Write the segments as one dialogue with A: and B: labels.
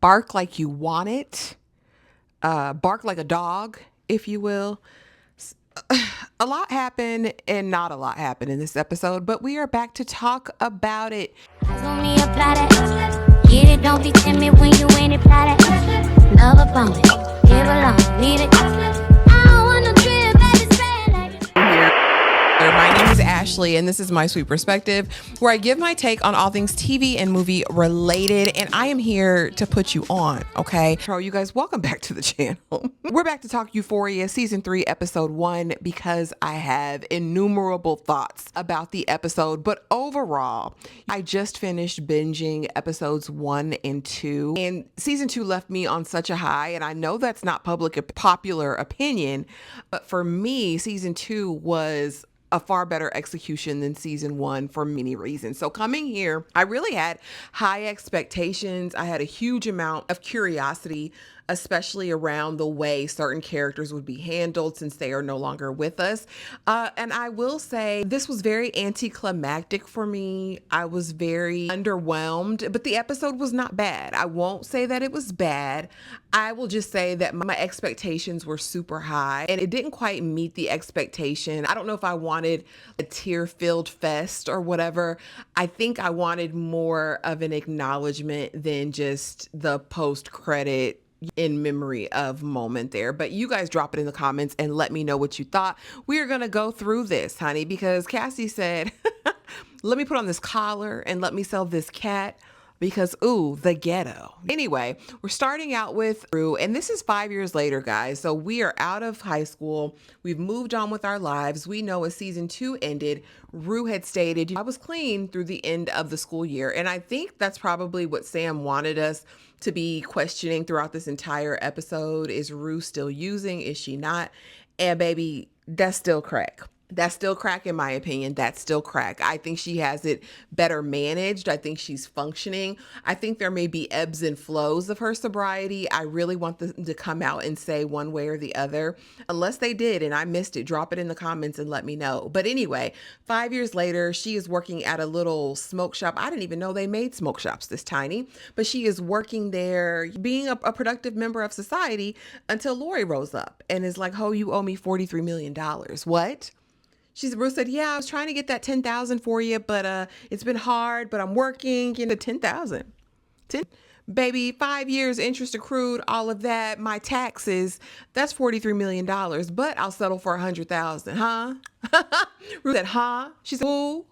A: bark like you want it, bark like a dog, if you will. A lot happened and not a lot happened in this episode, but we are back to talk about it. Get it, don't be timid when you in it, love a bone, give along, lead it. I don't want no trip, baby, say like my name is Ashley, and this is My Sweet Perspective, where I give my take on all things TV and movie related, and I am here to put you on, okay? So you guys, welcome back to the channel. We're back to talk Euphoria Season 3, Episode 1, because I have innumerable thoughts about the episode, but overall, I just finished binging Episodes 1 and 2, and Season 2 left me on such a high, and I know that's not popular opinion, but for me, Season 2 was a far better execution than Season 1 for many reasons. So coming here, I really had high expectations. I had a huge amount of curiosity, especially around the way certain characters would be handled since they are no longer with us. And I will say this was very anticlimactic for me. I was very underwhelmed, but the episode was not bad. I won't say that it was bad. I will just say that my expectations were super high and it didn't quite meet the expectation. I don't know if I wanted a tear-filled fest or whatever. I think I wanted more of an acknowledgement than just the post-credit in memory of moment there. But you guys drop it in the comments and let me know what you thought. We are going to go through this, honey, because Cassie said, let me put on this collar and let me sell this cat. Because, ooh, the ghetto. Anyway, we're starting out with Rue, and this is 5 years later, guys. So we are out of high school. We've moved on with our lives. We know as Season 2 ended, Rue had stated, I was clean through the end of the school year. And I think that's probably what Sam wanted us to be questioning throughout this entire episode. Is Rue still using? Is she not? And baby, that's still crack. That's still crack in my opinion. That's still crack. I think she has it better managed. I think she's functioning. I think there may be ebbs and flows of her sobriety. I really want them to come out and say one way or the other. Unless they did and I missed it, drop it in the comments and let me know. But anyway, 5 years later, she is working at a little smoke shop. I didn't even know they made smoke shops this tiny, but she is working there, being a productive member of society until Lori rose up and is like, oh, you owe me $43 million. What? Rose said, yeah, I was trying to get that 10,000 for you, but it's been hard, but I'm working. You know, 10,000. 10, baby, 5 years, interest accrued, all of that, my taxes, that's $43 million, but I'll settle for 100,000, huh? Ruth said, huh? She said, ooh.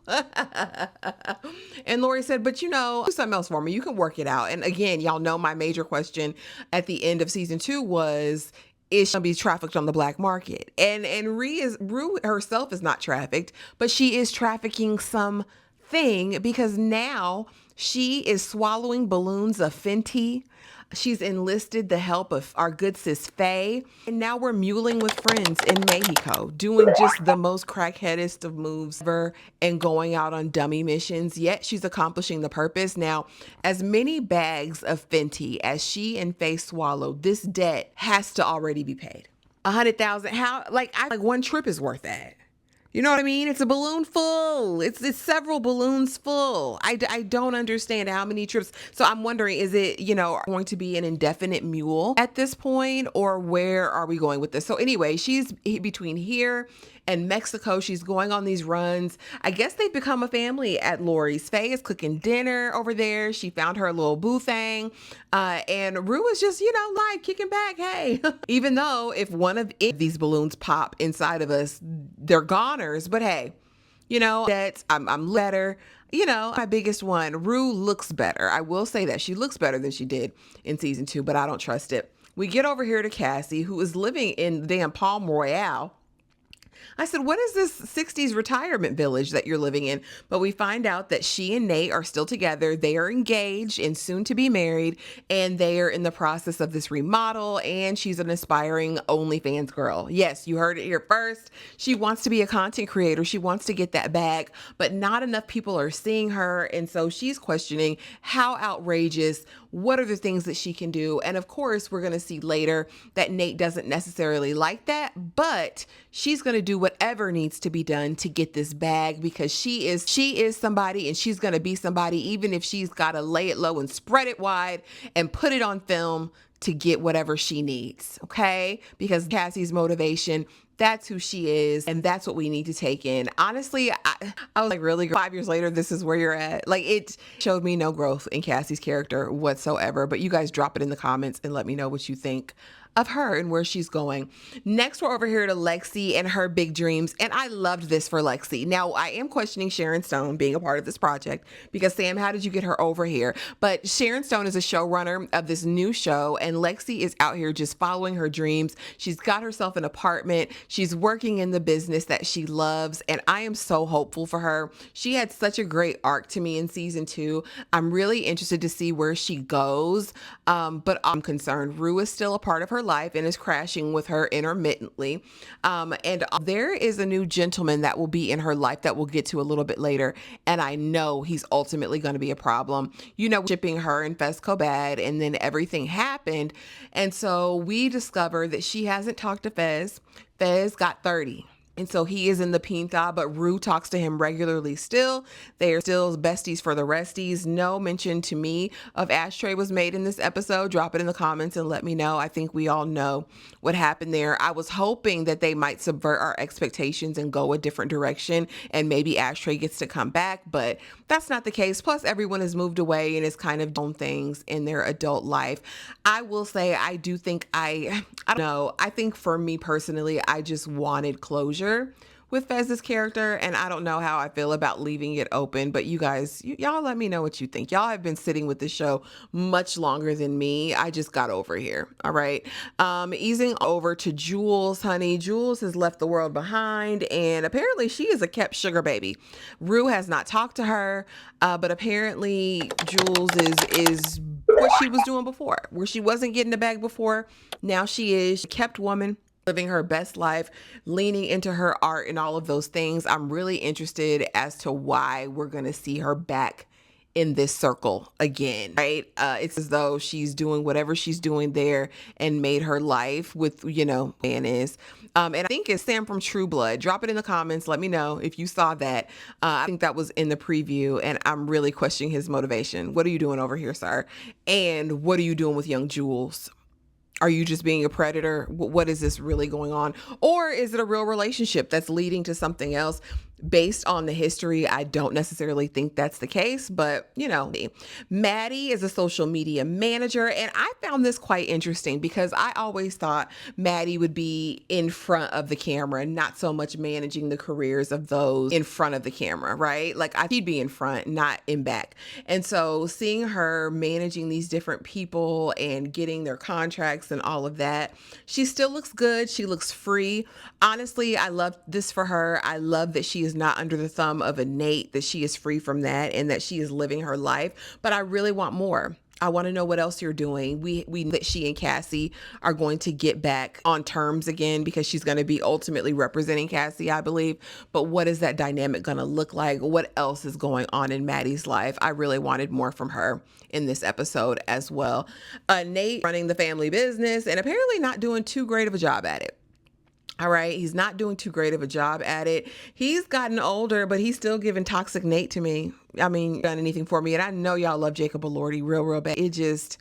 A: And Lori said, but you know, do something else for me. You can work it out. And again, y'all know my major question at the end of Season 2 was, is she gonna be trafficked on the black market? And Rue herself is not trafficked, but she is trafficking something because now she is swallowing balloons of Fenty. She's enlisted the help of our good sis Faye. And now we're muling with friends in Mexico, doing just the most crackheadest of moves ever and going out on dummy missions. Yet she's accomplishing the purpose. Now, as many bags of Fenty as she and Faye swallowed, this debt has to already be paid. 100,000. How? Like one trip is worth that. You know what I mean? It's a balloon full. It's several balloons full. I don't understand how many trips. So I'm wondering, is it, going to be an indefinite mule at this point, or where are we going with this? So anyway, she's between here and Mexico. She's going on these runs. I guess they've become a family at Lori's. Faye is cooking dinner over there. She found her little boo thing. And Rue is just, like kicking back. Hey, even though if one of these balloons pop inside of us, they're goners. But hey, that I'm better. My biggest one, Rue looks better. I will say that she looks better than she did in Season 2, but I don't trust it. We get over here to Cassie, who is living in damn Palm Royale. I said, what is this 60s retirement village that you're living in? But we find out that she and Nate are still together. They are engaged and soon to be married, and they are in the process of this remodel, and she's an aspiring OnlyFans girl. Yes, you heard it here first. She wants to be a content creator. She wants to get that bag, but not enough people are seeing her, and so she's questioning how outrageous What are the things that she can do? And of course, we're going to see later that Nate doesn't necessarily like that, but she's going to do whatever needs to be done to get this bag, because she is somebody, and she's going to be somebody, even if she's got to lay it low and spread it wide and put it on film to get whatever she needs. Okay? Because Cassie's motivation, that's who she is, and that's what we need to take in. Honestly, I was like, really? 5 years later, this is where you're at? Like, it showed me no growth in Cassie's character whatsoever. But you guys drop it in the comments and let me know what you think of her and where she's going. Next, we're over here to Lexi and her big dreams. And I loved this for Lexi. Now, I am questioning Sharon Stone being a part of this project, because Sam, how did you get her over here? But Sharon Stone is a showrunner of this new show, and Lexi is out here just following her dreams. She's got herself an apartment. She's working in the business that she loves, and I am so hopeful for her. She had such a great arc to me in season 2. I'm really interested to see where she goes, but I'm concerned. Rue is still a part of her life and is crashing with her intermittently. And there is a new gentleman that will be in her life that we'll get to a little bit later. And I know he's ultimately going to be a problem. You know, shipping her and Fesco bad, and then everything happened. And so we discover that she hasn't talked to Fez. Fez got 30. And so he is in the Pinta, but Rue talks to him regularly still. They are still besties for the resties. No mention to me of Ashtray was made in this episode. Drop it in the comments and let me know. I think we all know what happened there. I was hoping that they might subvert our expectations and go a different direction, and maybe Ashtray gets to come back, but that's not the case. Plus, everyone has moved away and is kind of doing things in their adult life. I will say, I do think I don't know. I think for me personally, I just wanted closure with Fez's character, and I don't know how I feel about leaving it open, but you guys, y'all let me know what you think. Y'all have been sitting with the show much longer than me. I just got over here. All right. Easing over to Jules, honey. Jules has left the world behind, and apparently she is a kept sugar baby. Rue has not talked to her, but apparently Jules is what she was doing before, where she wasn't getting the bag before. Now she is a kept woman, living her best life, leaning into her art and all of those things. I'm really interested as to why we're going to see her back in this circle again, right? It's as though she's doing whatever she's doing there and made her life with, man is. And I think it's Sam from True Blood. Drop it in the comments. Let me know if you saw that. I think that was in the preview, and I'm really questioning his motivation. What are you doing over here, sir? And what are you doing with young Jules? Are you just being a predator? What is this really going on? Or is it a real relationship that's leading to something else? Based on the history, I don't necessarily think that's the case, but Maddie is a social media manager, and I found this quite interesting because I always thought Maddie would be in front of the camera, not so much managing the careers of those in front of the camera, right? Like she'd be in front, not in back. And so seeing her managing these different people and getting their contracts and all of that, she still looks good. She looks free. Honestly, I love this for her. I love that she is not under the thumb of a Nate, that she is free from that, and that she is living her life. But I really want more. I want to know what else you're doing. We that she and Cassie are going to get back on terms again, because she's going to be ultimately representing Cassie, I believe. But what is that dynamic going to look like? What else is going on in Maddie's life? I really wanted more from her in this episode as well. Nate running the family business and apparently not doing too great of a job at it. All right. He's not doing too great of a job at it. He's gotten older, but he's still giving toxic Nate to me. I mean, done anything for me. And I know y'all love Jacob Elordi real bad. It just,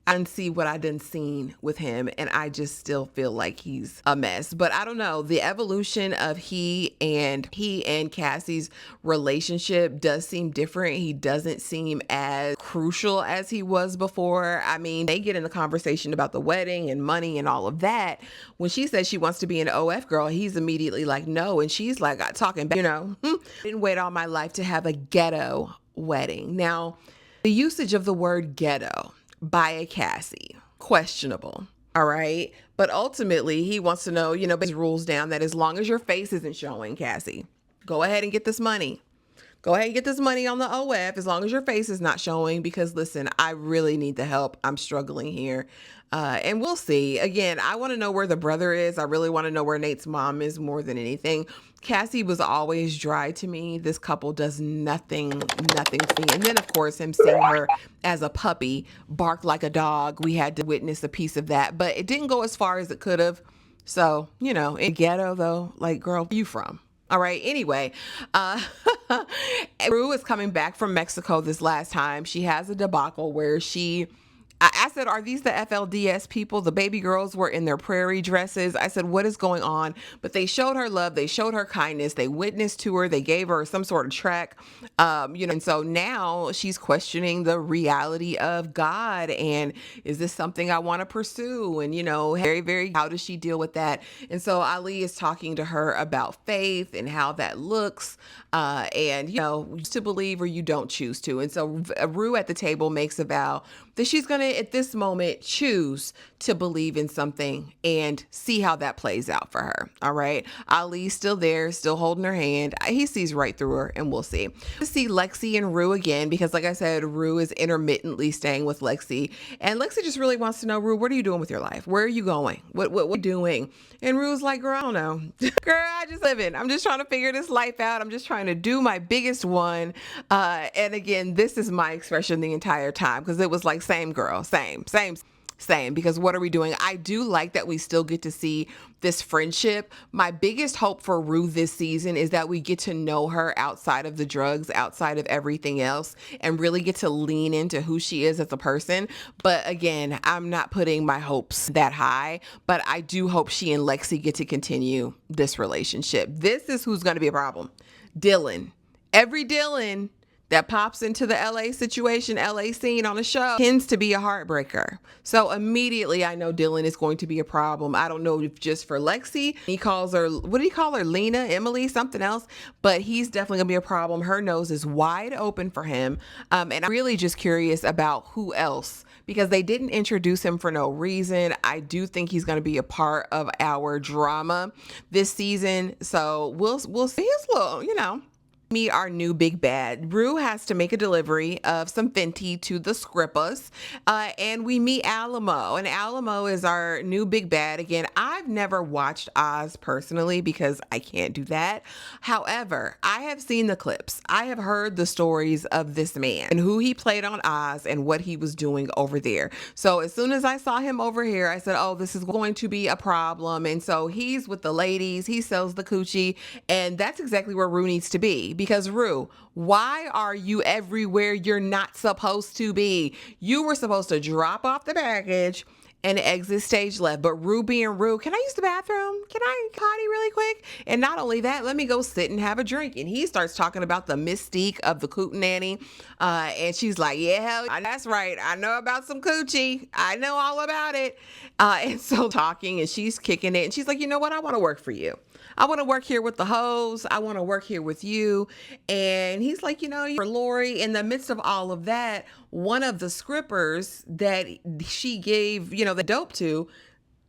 A: I didn't see what I done seen with him, and I just still feel like he's a mess. But I don't know, the evolution of he and Cassie's relationship does seem different. He doesn't seem as crucial as he was before. I mean, they get in the conversation about the wedding and money and all of that. When she says she wants to be an OF girl, he's immediately like, no. And she's like, talking back, didn't wait all my life to have a ghetto wedding. Now, the usage of the word ghetto by a Cassie, questionable. All right. But ultimately he wants to know, his rules down that as long as your face isn't showing, Cassie, go ahead and get this money.
B: Go ahead and get this money on the OF as long as your face is not showing, because listen, I really need the help. I'm struggling here. And we'll see. Again, I want to know where the brother is. I really want to know where Nate's mom is more than anything. Cassie was always dry to me. This couple does nothing for me. And then, of course, him seeing her as a puppy bark like a dog. We had to witness a piece of that, but it didn't go as far as it could have. So, in ghetto though, like, girl, where you from? All right. Anyway, Rue is coming back from Mexico this last time. She has a debacle where I said, are these the FLDS people? The baby girls were in their prairie dresses. I said, what is going on? But they showed her love. They showed her kindness. They witnessed to her. They gave her some sort of track, and so now she's questioning the reality of God. And is this something I want to pursue? And, very, very, how does she deal with that? And so Ali is talking to her about faith and how that looks, and, to believe or you don't choose to. And so Rue at the table makes a vow that she's going to, at this moment, choose to believe in something and see how that plays out for her. All right. Ali's still there, still holding her hand. He sees right through her, and we'll see. To see Lexi and Rue again, because like I said, Rue is intermittently staying with Lexi, and Lexi just really wants to know, Rue, what are you doing with your life? Where are you going? What are you doing? And Rue's like, girl, I don't know. Girl, I just living. I'm just trying to figure this life out. I'm just trying to do my biggest one. And again, this is my expression the entire time, because it was like, same girl, same, because what are we doing? I do like that we still get to see this friendship. My biggest hope for Rue this season is that we get to know her outside of the drugs, outside of everything else, and really get to lean into who she is as a person. But again, I'm not putting my hopes that high, but I do hope she and Lexi get to continue this relationship. This is who's going to be a problem. Dylan. Every Dylan that pops into the LA situation, LA scene on a show tends to be a heartbreaker. So immediately I know Dylan is going to be a problem. I don't know if just for Lexi, he calls her, what did he call her? Lena, Emily, something else, but he's definitely gonna be a problem. Her nose is wide open for him. And I'm really just curious about who else, because they didn't introduce him for no reason. I do think he's going to be a part of our drama this season. So we'll see his little, meet our new big bad. Rue has to make a delivery of some Fenty to the Scrippas, and we meet Alamo, and Alamo is our new big bad. Again, I've never watched Oz personally because I can't do that. However, I have seen the clips. I have heard the stories of this man and who he played on Oz and what he was doing over there. So as soon as I saw him over here, I said, oh, this is going to be a problem. And so he's with the ladies, he sells the coochie, and that's exactly where Rue needs to be. Because Rue, why are you everywhere you're not supposed to be? You were supposed to drop off the baggage and exit stage left. But Rue being Rue, can I use the bathroom? Can I potty really quick? And not only that, let me go sit and have a drink. And he starts talking about the mystique of the Cootenanny. And she's like, yeah, that's right. I know about some coochie. I know all about it. And so talking, and she's kicking it. And she's like, you know what? I want to work for you. I want to work here with the hoes. I want to work here with you. And he's like, you're Lori. In the midst of all of that, one of the scrippers that she gave, the dope to,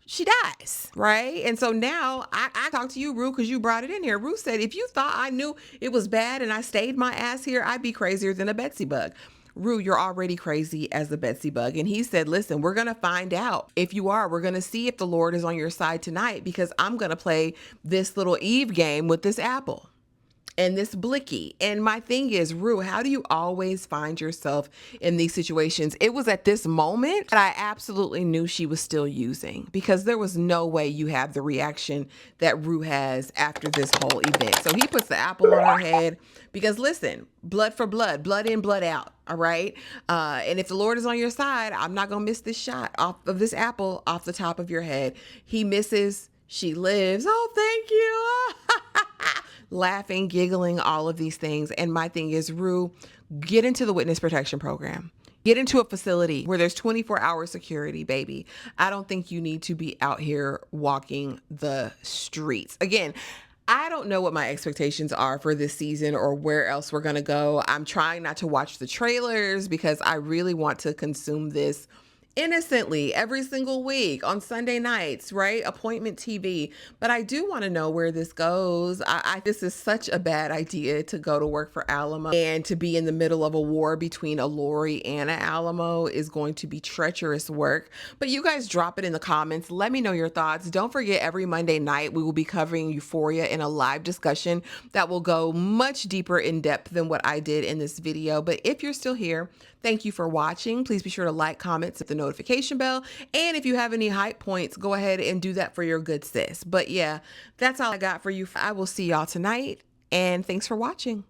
B: she dies, right? And so now I talk to you, Rue, because you brought it in here. Rue said, if you thought I knew it was bad and I stayed my ass here, I'd be crazier than a Betsy bug. Rue, you're already crazy as a Betsy bug. And he said, listen, we're going to find out if you are. We're going to see if the Lord is on your side tonight, because I'm going to play this little Eve game with this apple and this blicky. And my thing is, Rue, how do you always find yourself in these situations? It was at this moment that I absolutely knew she was still using, because there was no way you have the reaction that Rue has after this whole event. So he puts the apple on her head, because listen, blood for blood, blood in, blood out. All right. And if the Lord is on your side, I'm not going to miss this shot off of this apple off the top of your head. He misses. She lives. Oh, thank you. Laughing, giggling, all of these things. And my thing is, Rue, get into the witness protection program. Get into a facility where there's 24-hour security, baby. I don't think you need to be out here walking the streets. Again, I don't know what my expectations are for this season or where else we're going to go. I'm trying not to watch the trailers because I really want to consume this innocently every single week on Sunday nights, right? Appointment TV. But I do want to know where this goes. This is such a bad idea to go to work for Alamo, and to be in the middle of a war between a Lori and an Alamo is going to be treacherous work. But you guys drop it in the comments. Let me know your thoughts. Don't forget, every Monday night we will be covering Euphoria in a live discussion that will go much deeper in depth than what I did in this video. But if you're still here, thank you for watching. Please be sure to like, comment, hit the notification bell. And if you have any hype points, go ahead and do that for your good sis. But yeah, that's all I got for you. I will see y'all tonight, and thanks for watching.